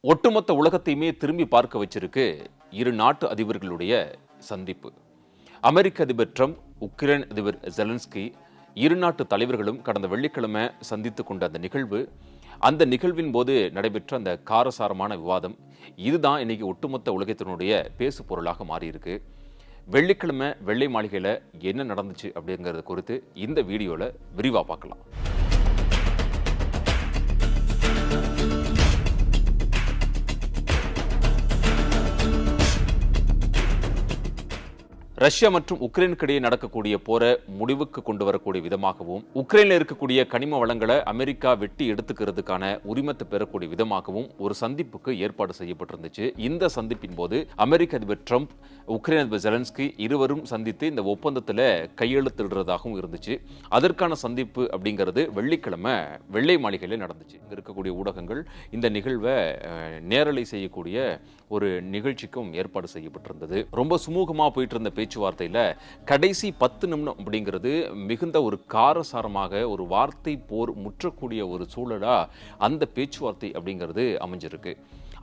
ஒட்டுமொத்த உலகத்தையுமே திரும்பி பார்க்க வச்சிருக்கு இரு நாட்டு அதிபர்களுடைய சந்திப்பு. அமெரிக்க அதிபர் ட்ரம்ப், உக்ரைன் அதிபர் ஜெலன்ஸ்கி, இரு நாட்டு தலைவர்களும் கடந்த வெள்ளிக்கிழமை சந்தித்துக் கொண்ட அந்த நிகழ்வின் போது நடைபெற்ற அந்த காரசாரமான விவாதம், இதுதான் இன்னைக்கு ஒட்டுமொத்த உலகத்தினுடைய பேசு பொருளாக மாறியிருக்கு. வெள்ளிக்கிழமை வெள்ளை மாளிகையில் என்ன நடந்துச்சு அப்படிங்கிறது குறித்து இந்த வீடியோவில் விரிவாக பார்க்கலாம். ரஷ்யா மற்றும் உக்ரைனுக்கு இடையே நடக்கக்கூடிய போரை முடிவுக்கு கொண்டு வரக்கூடிய விதமாகவும், உக்ரைனில் இருக்கக்கூடிய கனிம வளங்களை அமெரிக்கா வெட்டி எடுத்துக்கிறதுக்கான உரிமத்தை பெறக்கூடிய விதமாகவும் ஒரு சந்திப்புக்கு ஏற்பாடு செய்யப்பட்டிருந்துச்சு. இந்த சந்திப்பின் போது அமெரிக்க அதிபர் ட்ரம்ப், உக்ரைன் அதிபர் ஜெலன்ஸ்கி இருவரும் சந்தித்து இந்த ஒப்பந்தத்தில் கையெழுத்திடுறதாகவும் இருந்துச்சு. அதற்கான சந்திப்பு அப்படிங்கிறது வெள்ளிக்கிழமை வெள்ளை மாளிகையில் நடந்துச்சு. இங்க இருக்கக்கூடிய ஊடகங்கள் இந்த நிகழ்வை நேரலை செய்யக்கூடிய ஒரு நிகழ்ச்சிக்கும் ஏற்பாடு செய்யப்பட்டிருந்தது. ரொம்ப சுமூகமாக போயிட்டு இருந்த பேச்சுவார்த்தையில் கடைசி 10 நிமிடம் அப்படிங்கிறது மிகுந்த ஒரு காரசாரமாக ஒரு வார்த்தை போர் முற்றக்கூடிய ஒரு சூழலா அந்த பேச்சுவார்த்தை அப்படிங்கிறது அமைஞ்சிருக்கு.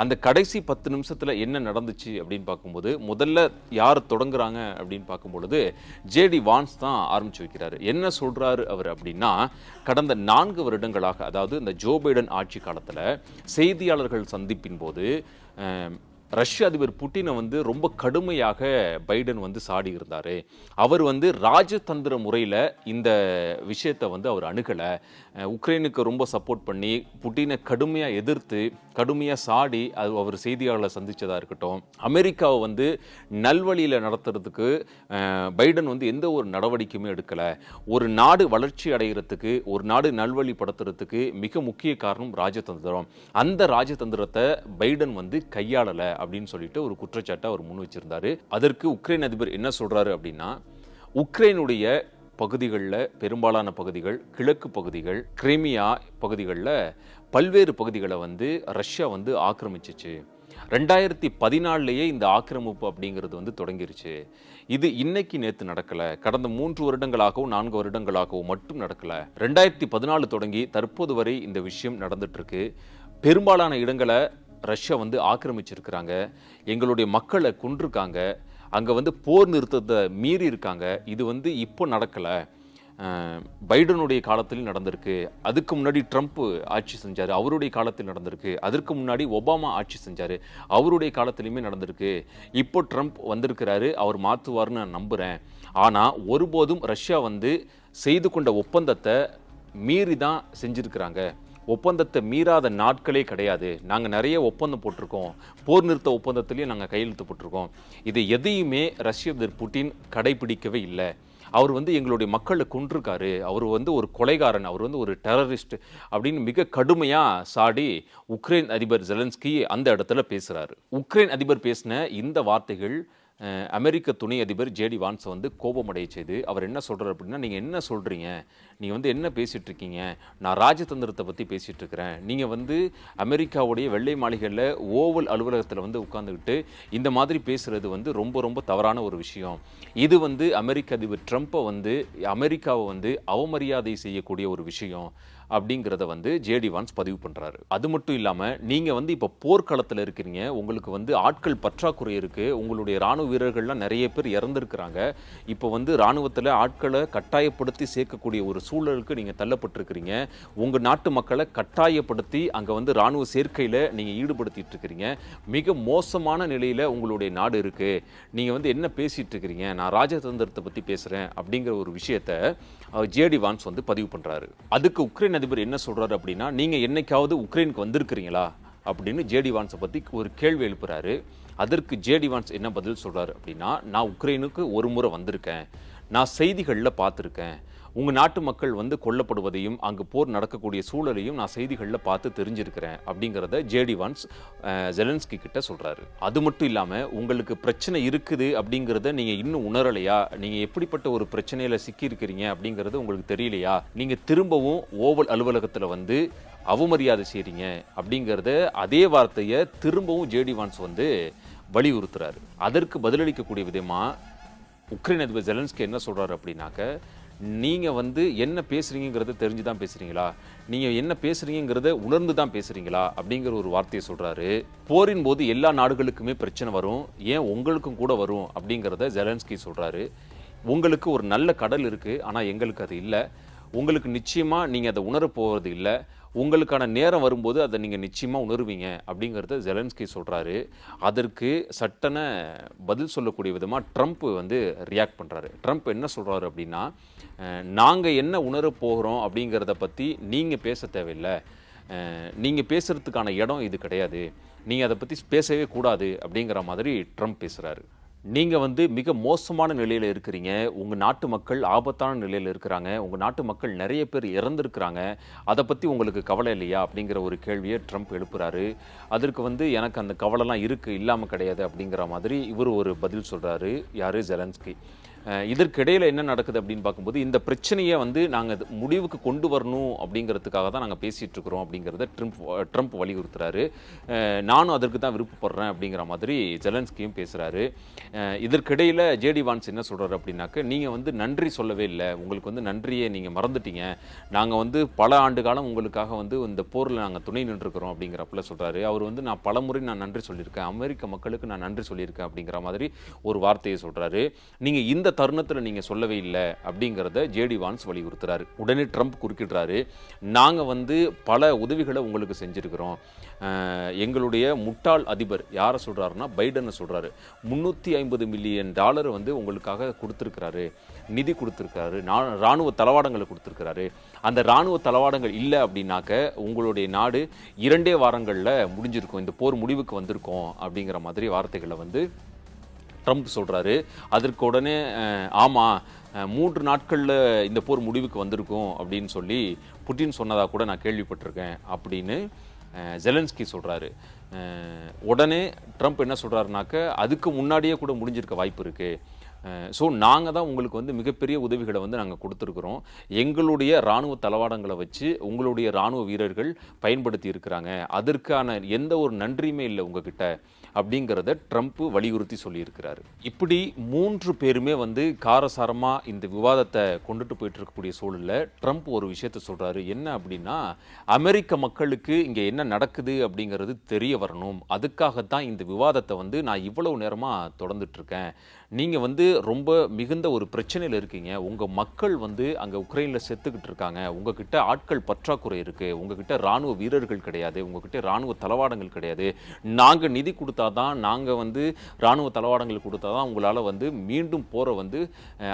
அந்த கடைசி 10 நிமிஷத்துல என்ன நடந்துச்சு அப்படின்னு பார்க்கும்போது, முதல்ல யார் தொடங்குறாங்க அப்படின்னு பார்க்கும்பொழுது ஜேடி வான்ஸ் தான் ஆரம்பிச்சு வைக்கிறாரு. என்ன சொல்றாரு அவர் அப்படின்னா, கடந்த 4 வருடங்களாக, அதாவது இந்த ஜோ பைடன் ஆட்சி காலத்துல செய்தியாளர்கள் சந்திப்பின் போது ரஷ்ய அதிபர் புட்டினை ரொம்ப கடுமையாக பைடன் சாடி இருந்தார். அவர் ராஜதந்திர முறையில் இந்த விஷயத்தை அவர் அணுகலை. உக்ரைனுக்கு ரொம்ப சப்போர்ட் பண்ணி புட்டினை கடுமையாக எதிர்த்து கடுமையாக சாடி அவர் செய்தியாளர்களை சந்தித்ததாக இருக்கட்டும், அமெரிக்காவை நல்வழியில் நடத்துறதுக்கு பைடன் எந்த ஒரு நடவடிக்கையுமே எடுக்கலை. ஒரு நாடு வளர்ச்சி அடைகிறதுக்கு, ஒரு நாடு நல்வழிப்படுத்துறதுக்கு மிக முக்கிய காரணம் ராஜதந்திரம். அந்த ராஜதந்திரத்தை பைடன் கையாளலை அப்படின்னு சொல்லிட்டு ஒரு குற்றச்சாட்டை அவர் முன் வச்சிருந்தாரு. அதற்கு உக்ரைன் அதிபர் என்ன சொல்றாரு அப்படின்னா, உக்ரைனுடைய பகுதிகளில் பெரும்பாலான பகுதிகள், கிழக்கு பகுதிகள், கிரிமியா பகுதிகளில் பல்வேறு பகுதிகளை ரஷ்யா ஆக்கிரமிச்சிச்சு. 2014 இந்த ஆக்கிரமிப்பு அப்படிங்கிறது தொடங்கிருச்சு. இது இன்னைக்கு நேற்று நடக்கல. கடந்த 3 வருடங்களாகவும் 4 வருடங்களாகவும் மட்டும் நடக்கல. 2014 தொடங்கி தற்போது வரை இந்த விஷயம் நடந்துட்டு இருக்கு. பெரும்பாலான இடங்களை ரஷ்யா ஆக்கிரமிச்சிருக்கிறாங்க. எங்களுடைய மக்களை கொன்றிருக்காங்க. அங்கே போர் நிறுத்தத்தை மீறி இருக்காங்க. இது இப்போ நடக்கலை. பைடனுடைய காலத்திலும் நடந்திருக்கு. அதுக்கு முன்னாடி ட்ரம்ப் ஆட்சி செஞ்சார், அவருடைய காலத்தில் நடந்திருக்கு. அதற்கு முன்னாடி ஒபாமா ஆட்சி செஞ்சார், அவருடைய காலத்திலையுமே நடந்திருக்கு. இப்போ ட்ரம்ப் வந்திருக்கிறாரு, அவர் மாற்றுவார்னு நான் நம்புகிறேன். ஆனால் ஒருபோதும் ரஷ்யா செய்து கொண்ட ஒப்பந்தத்தை மீறி தான் செஞ்சுருக்கிறாங்க. ஒப்பந்தத்தை மீறாத நாட்களே கிடையாது. நாங்கள் நிறைய ஒப்பந்தம் போட்டிருக்கோம். போர் நிறுத்த ஒப்பந்தத்திலையும் நாங்கள் கையெழுத்து போட்டிருக்கோம். இது எதையுமே ரஷ்ய அதிபர் புட்டின் கடைபிடிக்கவே இல்லை. அவர் எங்களுடைய மக்களை கொன்றிருக்காரு, அவர் ஒரு கொலைகாரன், அவர் ஒரு டெரரிஸ்ட் அப்படின்னு மிக கடுமையாக சாடி உக்ரைன் அதிபர் ஜெலன்ஸ்கி அந்த இடத்துல பேசுகிறாரு. உக்ரைன் அதிபர் பேசின இந்த வார்த்தைகள் அமெரிக்க துணை அதிபர் ஜேடி வான்ஸ் கோபமடைய செய்து, அவர் என்ன சொல்கிறார் அப்படின்னா, நீங்கள் என்ன சொல்கிறீங்க, நீங்கள் என்ன பேசிகிட்டு இருக்கீங்க, நான் ராஜதந்திரத்தை பற்றி பேசிகிட்டு இருக்கிறேன். நீங்கள் அமெரிக்காவுடைய வெள்ளை மாளிகையில் ஓவல் அலுவலகத்தில் உட்காந்துக்கிட்டு இந்த மாதிரி பேசுகிறது ரொம்ப ரொம்ப தவறான ஒரு விஷயம். இது அமெரிக்க அதிபர் ட்ரம்ப்பை அமெரிக்காவை அவமரியாதை செய்யக்கூடிய ஒரு விஷயம் அப்படிங்கிறத ஜேடி வான்ஸ் பதிவு பண்ணுறாரு. அது மட்டும் இல்லாமல், நீங்கள் இப்போ போர்க்களத்தில் இருக்கிறீங்க, உங்களுக்கு ஆட்கள் பற்றாக்குறை இருக்குது, உங்களுடைய இராணுவ வீரர்கள்லாம் நிறைய பேர் இறந்துருக்கிறாங்க. இப்போ இராணுவத்தில் ஆட்களை கட்டாயப்படுத்தி சேர்க்கக்கூடிய ஒரு சூழலுக்கு நீங்கள் தள்ளப்பட்டிருக்கிறீங்க. உங்கள் நாட்டு மக்களை கட்டாயப்படுத்தி அங்கே இராணுவ சேர்க்கையில் நீங்கள் ஈடுபடுத்திட்டு இருக்கிறீங்க. மிக மோசமான நிலையில் உங்களுடைய நாடு இருக்குது. நீங்கள் என்ன பேசிகிட்டு இருக்கிறீங்க, நான் ராஜதந்திரத்தை பற்றி பேசுகிறேன் அப்படிங்கிற ஒரு விஷயத்தை ஜேடி வான்ஸ் பதிவு பண்ணுறாரு. அதுக்கு உக்ரைன் அதிபர் என்ன சொல்றாரு அப்படின்னா, நீங்க என்னைக்காவது உக்ரைனுக்கு வந்திருக்கிறீங்களா அப்படின்னு ஜேடி வான்ஸை பத்தி ஒரு கேள்வி எழுப்புறாரு. அதற்கு ஜேடி வான்ஸ் என்ன பதில் சொல்றாரு அப்படின்னா, நான் உக்ரைனுக்கு ஒரு முறை வந்திருக்கேன், நான் செய்திகளில் பார்த்துருக்கேன், உங்க நாட்டு மக்கள் கொல்லப்படுவதையும் அங்கு போர் நடக்கக்கூடிய சூழலையும் நான் செய்திகளில் பார்த்து தெரிஞ்சிருக்கிறேன் அப்படிங்கிறத ஜேடி வான்ஸ் ஜெலன்ஸ்கி கிட்ட சொல்றாரு. அது மட்டும் இல்லாம, உங்களுக்கு பிரச்சனை இருக்குது அப்படிங்கிறத நீங்க இன்னும் உணரலையா, நீங்க எப்படிப்பட்ட ஒரு பிரச்சனையில சிக்கி இருக்கிறீங்க அப்படிங்கிறது உங்களுக்கு தெரியலையா, நீங்க திரும்பவும் ஓவல் அலுவலகத்தில் அவமரியாதை செய்றீங்க அப்படிங்கிறத அதே வார்த்தையை திரும்பவும் ஜேடி வான்ஸ் வலியுறுத்துறாரு. அதற்கு பதிலளிக்கக்கூடிய விதமா உக்ரைன் அதிபர் ஜெலன்ஸ்கி என்ன சொல்றாரு அப்படின்னாக்க, நீங்க வந்து என்ன பேசுறீங்கிறத தெரிஞ்சு தான் பேசுறீங்களா? நீங்க என்ன பேசுறீங்கிறத உணர்ந்து தான் பேசுறீங்களா? அப்படிங்கிற ஒரு வார்த்தையை சொல்றாரு. போரின் போது எல்லா நாடுகளுக்குமே பிரச்சனை வரும். ஏன் உங்களுக்கும் கூட வரும் அப்படிங்கிறத ஜெலன்ஸ்கி சொல்றாரு. உங்களுக்கு ஒரு நல்ல கடல் இருக்கு. ஆனா எங்களுக்கு அது இல்ல. உங்களுக்கு நிச்சயமா நீங்க அத உணரப் போறது இல்ல. உங்களுக்கான நேரம் வரும்போது அத நீங்க நிச்சயமா உணருவீங்க அப்படிங்கிறத ஜெலன்ஸ்கி சொல்றாரு. அதற்கு சட்டென பதில் சொல்லக்கூடிய விதமா ட்ரம்ப் வந்து ரியாக்ட் பண்றாரு. ட்ரம்ப் என்ன சொல்றாரு அப்படின்னா, நாங்க என்ன உணரப் போகிறோம் அப்படிங்கிறத பத்தி நீங்க பேச தேவையில்ல. நீங்க பேசுறதுக்கான இடம் இது கிடையாது. நீங்க அத பத்தி பேசவே கூடாது அப்படிங்கிற மாதிரி ட்ரம்ப் பேசுறாரு. நீங்க வந்து மிக மோசமான நிலையில இருக்கிறீங்க. உங்க நாட்டு மக்கள் ஆபத்தான நிலையில இருக்கிறாங்க. உங்க நாட்டு மக்கள் நெறைய பேர் இறந்திருக்கிறாங்க. அத பத்தி உங்களுக்கு கவலை இல்லையா? அப்படிங்கிற ஒரு கேள்விய ட்ரம்ப் எழுப்புறாரு. அதற்கு வந்து எனக்கு அந்த கவலைலாம் இருக்கு, இல்லாம கிடையாது அப்படிங்கிற மாதிரி இவரு ஒரு பதில் சொல்றாரு. யாரு? ஜெலன்ஸ்கி. இதற்கிடையில என்ன நடக்குது அப்படின்னு பார்க்கும்போது, இந்த பிரச்சனைய வந்து நாங்க முடிவுக்கு கொண்டு வரணும் அப்படிங்கிறதுக்காக தான் நாங்க பேசிட்டு இருக்கிறோம் அப்படிங்கிறத ட்ரம்ப் வலியுறுத்துறாரு. நானும் அதற்கு தான் விருப்பப்படுறேன் அப்படிங்கிற மாதிரி ஜெலன்ஸ்கியும் பேசுறாரு. இதற்கிடையில ஜேடி வான்ஸ் என்ன சொல்றாரு அப்படின்னாக்க, நீங்க வந்து நன்றி சொல்லவே இல்ல. உங்களுக்கு வந்து நன்றியை நீங்க மறந்துட்டீங்க. நாங்க வந்து பல ஆண்டு காலம் உங்களுக்காக வந்து இந்த போர்ல நாங்க துணை நின்றுக்கிறோம் அப்படிங்கிறப்பல சொல்றாரு. அவர் வந்து நான் பலமுறை நன்றி சொல்லியிருக்கேன். அமெரிக்க மக்களுக்கு நான் நன்றி சொல்லியிருக்கேன் அப்படிங்கிற மாதிரி ஒரு வார்த்தையை சொல்றாரு. நீங்க இந்த தருணத்துல நீங்க சொல்லவே இல்ல அப்படிங்கிறத ஜேடி வான்ஸ் வலியுறுத்துறாரு. உடனே ட்ரம்ப் குறுக்கிடுறாரு. நாங்க வந்து பல உதவிகளை உங்களுக்கு செஞ்சிருக்கிறோம். எங்களுடைய முட்டாள் அதிபர் யாரை சொல்றாருன்னா பைடனை சொல்றாரு. $350 மில்லியன் வந்து உங்களுக்காக கொடுத்திருக்கிறாரு, நிதி கொடுத்திருக்காரு, ராணுவ தளவாடங்களை கொடுத்திருக்கிறாரு. அந்த ராணுவ தளவாடங்கள் இல்லை அப்படின்னாக்க உங்களுடைய நாடு 2 வாரங்கள்ல முடிஞ்சிருக்கும், இந்த போர் முடிவுக்கு வந்திருக்கும் அப்படிங்கிற மாதிரி வார்த்தைகளை வந்து ட்ரம்ப் சொல்றாரு. அதற்கு உடனே ஆமா 3 நாட்கள்ல இந்த போர் முடிவுக்கு வந்திருக்கும் அப்படின்னு சொல்லி புட்டின் சொன்னதா கூட நான் கேள்விப்பட்டிருக்கேன் அப்படின்னு ஜெலன்ஸ்கி சொல்றாரு. உடனே ட்ரம்ப் என்ன சொல்றாருனாக்க, அதுக்கு முன்னாடியே கூட முடிஞ்சிருக்க வாய்ப்பு இருக்கு. ஸோ நாங்கள் தான் உங்களுக்கு வந்து மிகப்பெரிய உதவிகளை வந்து நாங்கள் கொடுத்துருக்குறோம். எங்களுடைய இராணுவ தளவாடங்களை வச்சு உங்களுடைய இராணுவ வீரர்கள் பயன்படுத்தி இருக்கிறாங்க. அதற்கான எந்த ஒரு நன்றியுமே இல்லை உங்ககிட்ட அப்படிங்கிறத ட்ரம்ப் வலியுறுத்தி சொல்லியிருக்கிறாரு. இப்படி 3 பேருமே வந்து காரசாரமாக இந்த விவாதத்தை கொண்டுட்டு போயிட்டு இருக்கக்கூடிய சூழலில் ட்ரம்ப் ஒரு விஷயத்த சொல்றாரு. என்ன அப்படின்னா, அமெரிக்க மக்களுக்கு இங்கே என்ன நடக்குது அப்படிங்கிறது தெரிய வரணும். அதுக்காகத்தான் இந்த விவாதத்தை வந்து நான் இவ்வளவு நேரமாக தொடர்ந்துட்டு இருக்கேன். நீங்கள் வந்து ரொம்ப மிகுந்த ஒரு பிரச்சனையில் இருக்கீங்க. உங்கள் மக்கள் வந்து அங்கே உக்ரைனில் செத்துக்கிட்டு இருக்காங்க. உங்ககிட்ட ஆட்கள் பற்றாக்குறை இருக்குது. உங்ககிட்ட இராணுவ வீரர்கள் கிடையாது. உங்ககிட்ட இராணுவ தளவாடங்கள் கிடையாது. நாங்கள் நிதி கொடுத்தாதான், நாங்கள் வந்து இராணுவ தளவாடங்கள் கொடுத்தாதான் உங்களால் வந்து மீண்டும் போரை வந்து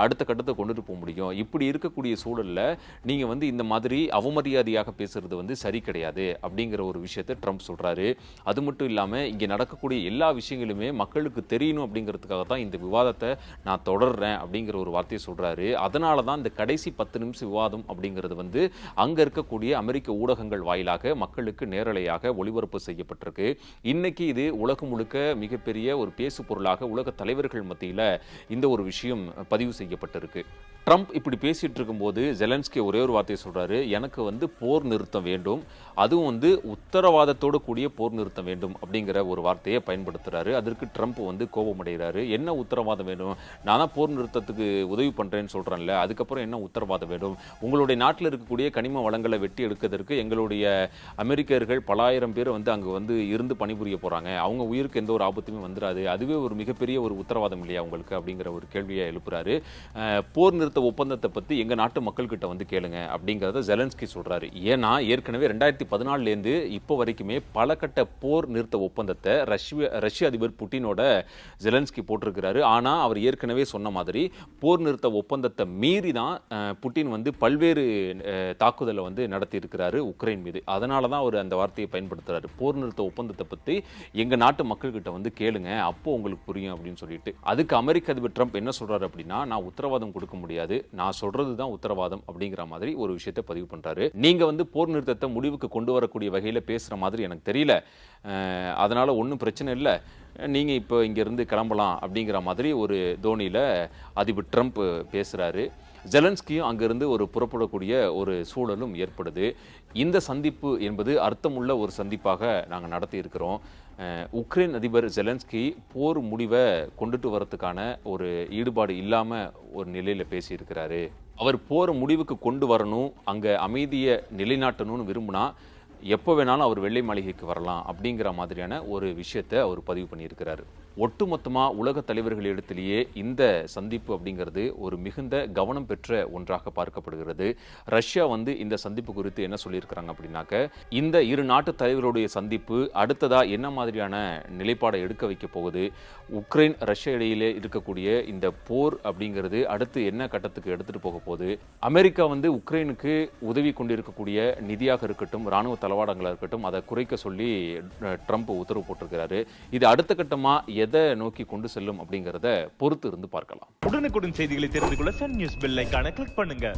அடுத்த கட்டத்தை கொண்டுட்டு போக முடியும். இப்படி இருக்கக்கூடிய சூழலில் நீங்கள் வந்து இந்த மாதிரி அவமரியாதையாக பேசுறது வந்து சரி கிடையாது அப்படிங்கிற ஒரு விஷயத்தை ட்ரம்ப் சொல்கிறாரு. அது மட்டும் இல்லாமல் இங்கே நடக்கக்கூடிய எல்லா விஷயங்களுமே மக்களுக்கு தெரியணும் அப்படிங்கிறதுக்காக தான் இந்த விவாதத்தை நான் தொடர்றேன் அப்படிங்கிற ஒரு வார்த்தையை சொல்றாரு. அதனால தான் இந்த கடைசி 10 நிமிஷம் விவாதம் அப்படிங்கிறது வந்து அங்க இருக்கக்கூடிய அமெரிக்க ஊடகங்கள் வாயிலாக மக்களுக்கு நேரலையாக ஒளிபரப்பு செய்யப்பட்டிருக்கு. இன்னைக்கு இது உலகம் முழுக்க மிகப்பெரிய ஒரு பேசு பொருளாக உலக தலைவர்கள் மத்தியில இந்த ஒரு விஷயம் பதிவு செய்யப்பட்டிருக்கு. ட்ரம்ப் இப்படி பேசிட்டு இருக்கும்போது ஜெலன்ஸ்கி ஒரே ஒரு வார்த்தையை சொல்றாரு. எனக்கு வந்து போர் நிறுத்தம் வேண்டும், அதுவும் வந்து உத்தரவாதத்தோடு கூடிய போர் நிறுத்தம் வேண்டும் அப்படிங்கிற ஒரு வார்த்தையை பயன்படுத்துறாரு. அதற்கு ட்ரம்ப் வந்து கோபமடைகிறாரு. என்ன உத்தரவாதம் வேணும்? நான் தான் போர் நிறுத்தத்துக்கு உதவி பண்றேன்னு சொல்றேன்ல, அதுக்கப்புறம் என்ன உத்தரவாதம் வேணும்? உங்களுடைய நாட்டில் இருக்கக்கூடிய கனிம வளங்களை வெட்டி எடுக்கிறதுக்கு எங்களுடைய அமெரிக்கர்கள் பல ஆயிரம் பேர் வந்து அங்கே வந்து இருந்து பணிபுரிய போறாங்க. அவங்க உயிருக்கு எந்த ஒரு ஆபத்துமே வந்துடாது. அதுவே ஒரு மிகப்பெரிய ஒரு உத்தரவாதம் இல்லையா உங்களுக்கு அப்படிங்கிற ஒரு கேள்வியை எழுப்புறாரு. போர் நிறுத்த ஒப்பந்தத்தை பத்தி எங்க நாட்டு மக்கள் கிட்ட வந்து கேளுங்க அப்படிங்கறத ஜெலன்ஸ்கி சொல்றாரு. ஏன்னா ஏற்கனவே 2014 இப்போ வரைக்குமே பல கட்ட போர் நிறுத்த ஒப்பந்தத்தை ரஷ்ய அதிபர் புட்டினோட ஜெலன்ஸ்கி போட்டிருக்கிறாரு. ஆனா அவர் ஏற்கனவே சொன்ன மாதிரி போர் நிறுத்த ஒப்பந்தத்தை மீறி தான் புட்டின் வந்து பல்வேறு தாக்குதலை வந்து நடத்தி இருக்கிறாரு உக்ரைன் மீது. அதனால தான் அவர் அந்த வார்த்தையை பயன்படுத்துறாரு. போர் நிறுத்த ஒப்பந்தத்தை பத்தி எங்க நாட்டு மக்கள் கிட்ட வந்து கேளுங்க, அப்போ உங்களுக்கு புரியும் அப்படின்னு சொல்லிட்டு. அதுக்கு அமெரிக்க அதிபர் ட்ரம்ப் என்ன சொல்றாரு அப்படின்னா, நான் உத்தரவாதம் கொடுக்க முடியாது, நான் சொல்றது தான் உத்தரவாதம் அப்படிங்கிற மாதிரி ஒரு விஷயத்தை பதிவு பண்றாரு. நீங்க வந்து போர் நிறுத்தத்தை முடிவுக்கு கொண்டு வரக்கூடிய வகையில பேசுற மாதிரி எனக்கு தெரியல, அதனால ஒன்றும் பிரச்சனை இல்லை, நீங்க இப்போ இங்க இருந்து கிளம்பலாம் அப்படிங்கிற மாதிரி ஒரு தோனியில அதிபர் ட்ரம்ப் பேசுறாரு. ஜெலன்ஸ்கியும் அங்கிருந்து ஒரு புறப்படக்கூடிய ஒரு சூழலும் ஏற்படுது. இந்த சந்திப்பு என்பது அர்த்தமுள்ள ஒரு சந்திப்பாக நாங்கள் நடத்தி இருக்கிறோம். உக்ரைன் அதிபர் ஜெலன்ஸ்கி போர் முடிவை கொண்டுட்டு வரதுக்கான ஒரு ஈடுபாடு இல்லாமல் ஒரு நிலையில் பேசியிருக்கிறாரு. அவர் போற முடிவுக்கு கொண்டு வரணும், அங்க அமைதியை நிலைநாட்டணும்னு விரும்பினா எப்போ வேணாலும் அவர் வெள்ளை மாளிகைக்கு வரலாம் அப்படிங்கிற மாதிரியான ஒரு விஷயத்தை அவர் பதிவு பண்ணியிருக்கிறாரு. ஒட்டுமொத்தமா உலக தலைவர்களிடத்திலேயே இந்த சந்திப்பு அப்படிங்கிறது ஒரு மிகுந்த கவனம் பெற்ற ஒன்றாக பார்க்கப்படுகிறது. ரஷ்யா இந்த சந்திப்பு குறித்து என்ன சொல்லியிருக்கிறாங்க அப்படின்னாக்க, இந்த இரு நாட்டு தலைவர்களுடைய சந்திப்பு அடுத்ததா என்ன மாதிரியான நிலைப்பாடை எடுக்க வைக்க போகுது, உக்ரைன் ரஷ்யா இடையிலே இருக்கக்கூடிய இந்த போர் அப்படிங்கிறது அடுத்து என்ன கட்டத்துக்கு எடுத்துட்டு போக போகுது, அமெரிக்கா உக்ரைனுக்கு உதவி கொண்டிருக்கக்கூடிய நிதியாக இருக்கட்டும், ராணுவ தளவாடங்களாக இருக்கட்டும், அதை குறைக்க சொல்லி ட்ரம்ப் உத்தரவு போட்டிருக்கிறாரு. இது அடுத்த கட்டமா எதை நோக்கி கொண்டு செல்லும் அப்படிங்கறத பொறுத்து இருந்து பார்க்கலாம். உடனுக்குடன் செய்திகளை தெரிந்து கொள்ள சன் நியூஸ் பெல் ஐகானை கிளிக் பண்ணுங்க.